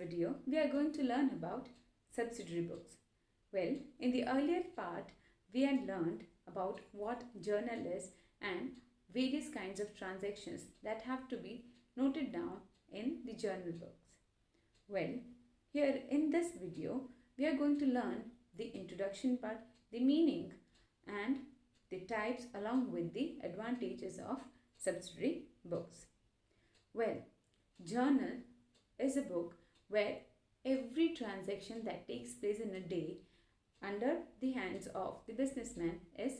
video, we are going to learn about subsidiary books. Well, in the earlier part, we had learned about what journal is and various kinds of transactions that have to be noted down in the journal books. Well, here in this video, we are going to learn the introduction part, the meaning and the types along with the advantages of subsidiary books. Well, journal is a book where every transaction that takes place in a day under the hands of the businessman is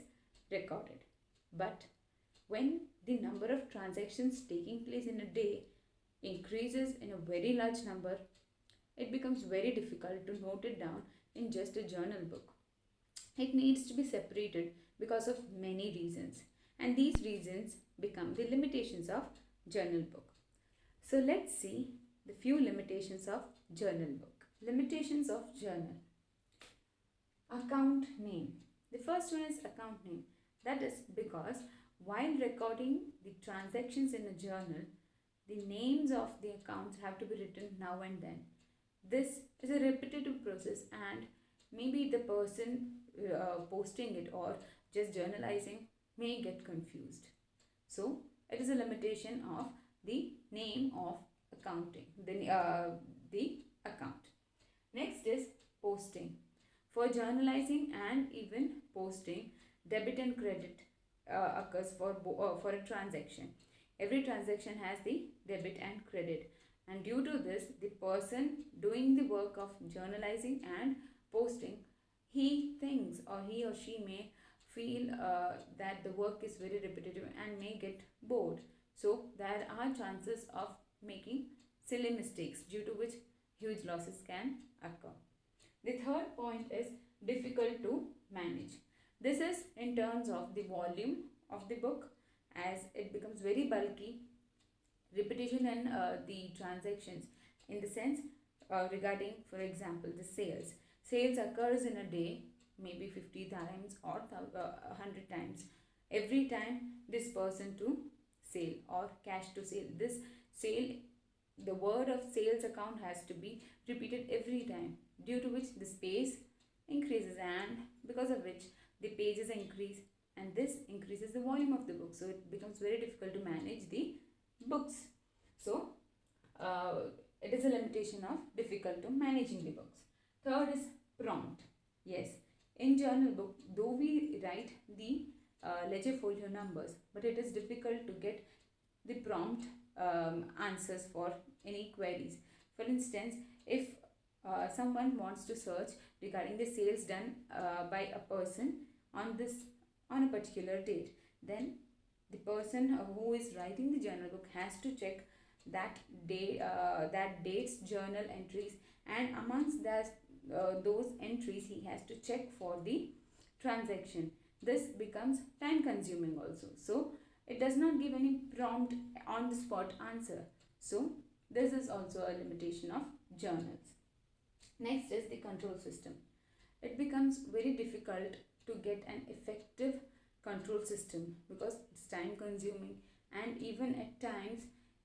recorded. But when the number of transactions taking place in a day increases in a very large number, it becomes very difficult to note it down in just a journal book. It needs to be separated because of many reasons, and these reasons become the limitations of journal book. So let's see the few limitations of journal book. Limitations of journal. Account name. The first one is account name. That is because while recording the transactions in a journal, the names of the accounts have to be written now and then. This is a repetitive process, and maybe the person posting it or just journalizing may get confused. So it is a limitation of the name of accounting, the account. Next is posting. For journalizing and even posting, debit and credit occurs for a transaction. Every transaction has the debit and credit, and due to this, the person doing the work of journalizing and posting, he thinks or he or she may feel that the work is very repetitive and may get bored. So there are chances of making silly mistakes, due to which huge losses can occur. The third point is difficult to manage. This is in terms of the volume of the book, as it becomes very bulky, repetition in the transactions, in the sense regarding, for example, the sales. Sales occurs in a day, maybe 50 times or 100 times. Every time this person to sale or cash to sale, this sale, the word of sales account has to be repeated every time, due to which the space increases, and because of which the pages increase, and this increases the volume of the book. So it becomes very difficult to manage the books. So it is a limitation of difficult to managing the books. Third is prompt. Yes, in journal book, though we write the ledger folio numbers, but it is difficult to get the prompt answers for any queries. For instance, if someone wants to search regarding the sales done by a person on a particular date, then the person who is writing the journal book has to check that day, that date's journal entries, and amongst those entries he has to check for the transaction. This becomes time consuming also, so it does not give any prompt on the spot answer. So this is also a limitation of journals. Next is the control system. It becomes very difficult to get an effective control system because it's time consuming, and even at times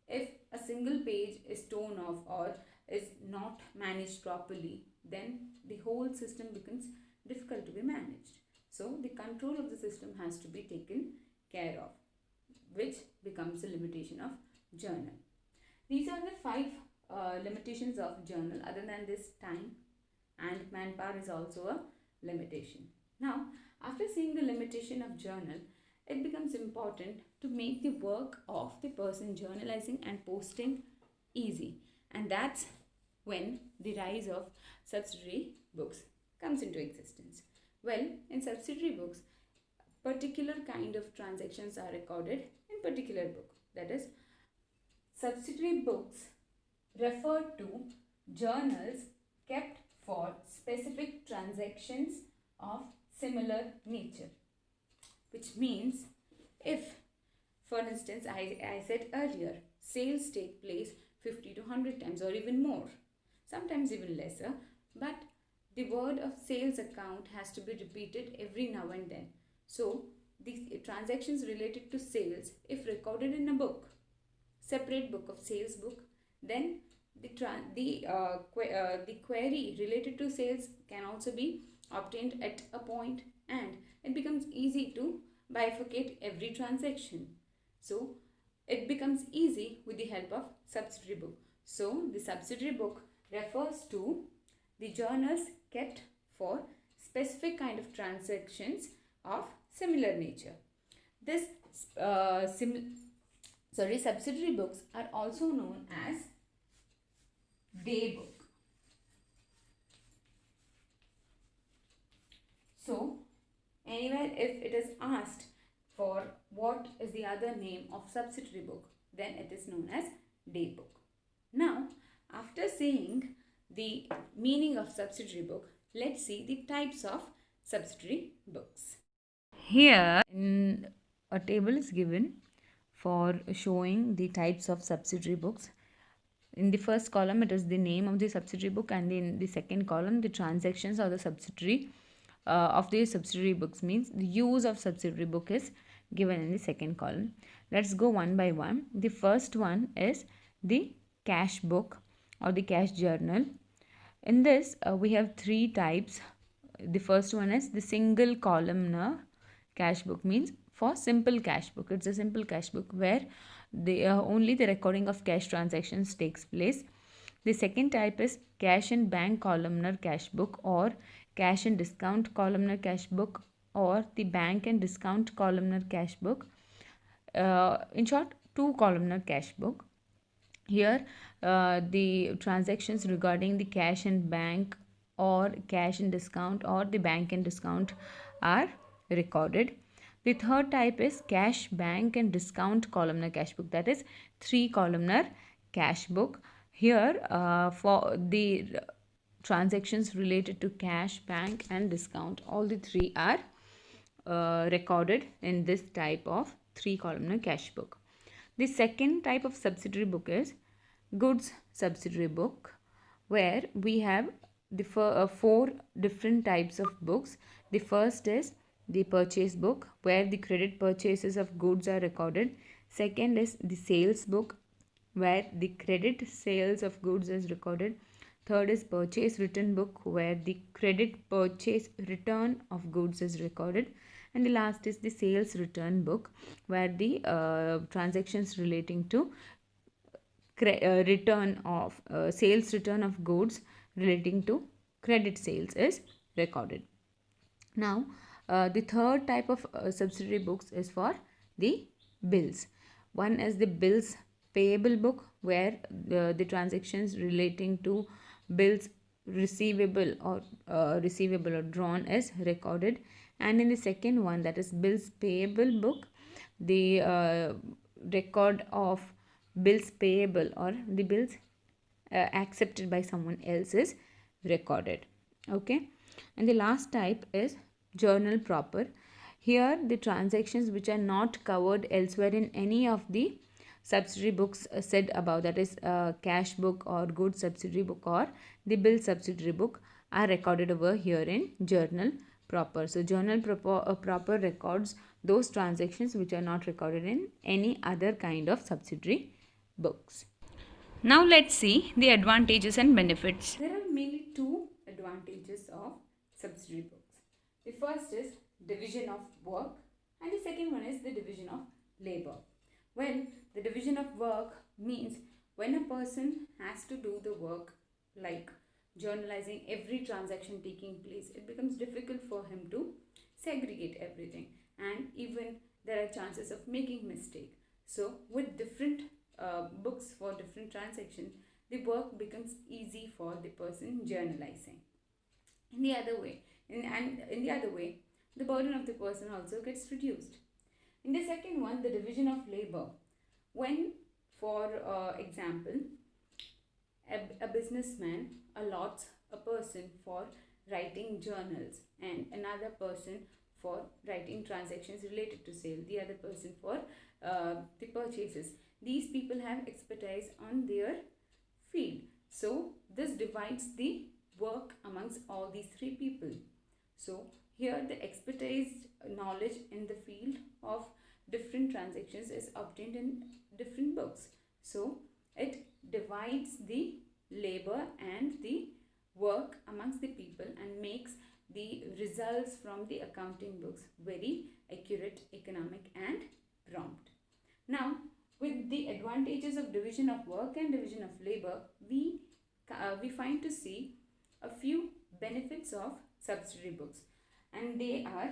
if a single page is torn off or is not managed properly, then the whole system becomes difficult to be managed. So the control of the system has to be taken care of, which becomes a limitation of journal. These are the 5 limitations of journal. Other than this, time and manpower is also a limitation. Now, after seeing the limitation of journal, it becomes important to make the work of the person journalizing and posting easy, and that's when the rise of subsidiary books comes into existence. Well, in subsidiary books, particular kind of transactions are recorded in particular book. That is, subsidiary books refer to journals kept for specific transactions of similar nature, which means if, for instance, I said earlier, sales take place 50 to 100 times or even more, sometimes even lesser, but the word of sales account has to be repeated every now and then. So the transactions related to sales, if recorded in a book, separate book of sales book, then the query related to sales can also be obtained at a point, and it becomes easy to bifurcate every transaction. So it becomes easy with the help of subsidiary book. So the subsidiary book refers to the journals kept for specific kind of transactions of similar nature. This subsidiary books are also known as day book. So anywhere if it is asked for what is the other name of subsidiary book, then it is known as day book. Now, after seeing the meaning of subsidiary book, let's see the types of subsidiary books. Here, a table is given for showing the types of subsidiary books. In the first column, it is the name of the subsidiary book, and in the second column, the transactions or the subsidiary of the subsidiary books, means the use of subsidiary book is given in the second column. Let's go one by one. The first one is the cash book or the cash journal. In this, we have three types. The first one is the single columnar cash book, means for simple cash book. It's a simple cash book where only the recording of cash transactions takes place. The second type is cash and bank columnar cash book, or cash and discount columnar cash book, or the bank and discount columnar cash book. In short, two columnar cash book. Here the transactions regarding the cash and bank or cash and discount or the bank and discount are recorded. The third type is cash, bank and discount columnar cash book, that is three columnar cash book. Here for the transactions related to cash, bank and discount, all the three are recorded in this type of three columnar cash book. The second type of subsidiary book is goods subsidiary book, where we have the four different types of books. The first is the purchase book, where the credit purchases of goods are recorded. Second is the sales book, where the credit sales of goods is recorded. Third is purchase return book, where the credit purchase return of goods is recorded. And the last is the sales return book, where the transactions relating to return of sales return of goods relating to credit sales is recorded. Now, the third type of subsidiary books is for the bills. One is the bills payable book, where the transactions relating to bills receivable or drawn is recorded. And in the second one, that is bills payable book, the record of bills payable or the bills accepted by someone else is recorded. Okay, and the last type is journal proper. Here the transactions which are not covered elsewhere in any of the subsidiary books said above, that is cash book or goods subsidiary book or the bill subsidiary book, are recorded over here in journal proper. So journal proper records those transactions which are not recorded in any other kind of subsidiary books. Now let's see the advantages and benefits. There are mainly two advantages of subsidiary books. The first is division of work, and the second one is the division of labor. Well, the division of work means when a person has to do the work like journalizing every transaction taking place, it becomes difficult for him to segregate everything, and even there are chances of making mistake. So with different books for different transactions, the work becomes easy for the person journalizing. In the other way, the burden of the person also gets reduced. In the second one, the division of labor. When, for example, a businessman allots a person for writing journals and another person for writing transactions related to sale, the other person for the purchases. These people have expertise on their field. So this divides the work amongst all these three people. So here the expertise knowledge in the field of different transactions is obtained in different books. So It divides the labor and the work amongst the people and makes the results from the accounting books very accurate, economic and prompt. Now, with the advantages of division of work and division of labor, we find to see a few benefits of subsidiary books, and they are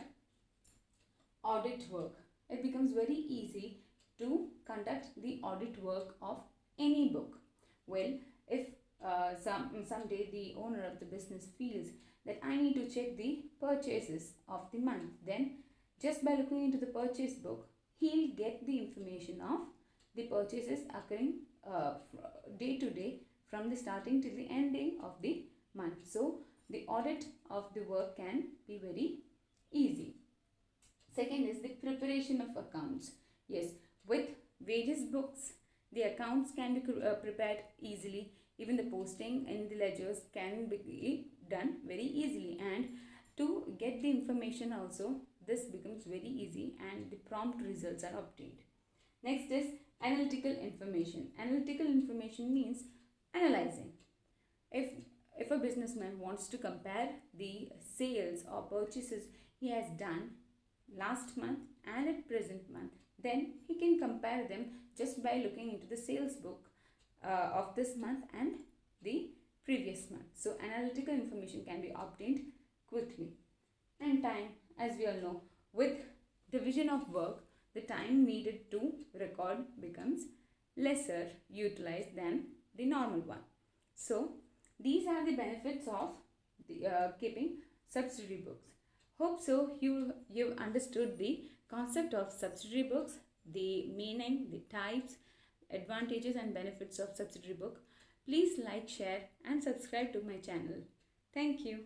audit work. It becomes very easy to conduct the audit work of any book. Well, if someday the owner of the business feels that I need to check the purchases of the month, then just by looking into the purchase book, he'll get the information of the purchases occurring day to day from the starting till the ending of the month. So the audit of the work can be very easy. Second is the preparation of accounts. Yes, with wages books, the accounts can be prepared easily. Even the posting in the ledgers can be done very easily, and to get the information also, this becomes very easy and the prompt results are obtained. Next is analytical information. Analytical information means analyzing. If a businessman wants to compare the sales or purchases he has done last month and at present month, then he can compare them just by looking into the sales book of this month and the previous month. So analytical information can be obtained quickly. And time, as we all know, with division of work, the time needed to record becomes lesser utilized than the normal one. So these are the benefits of the keeping subsidiary books. Hope so you've understood the concept of subsidiary books, the meaning, the types, advantages and benefits of subsidiary book. Please like, share and subscribe to my channel. Thank you.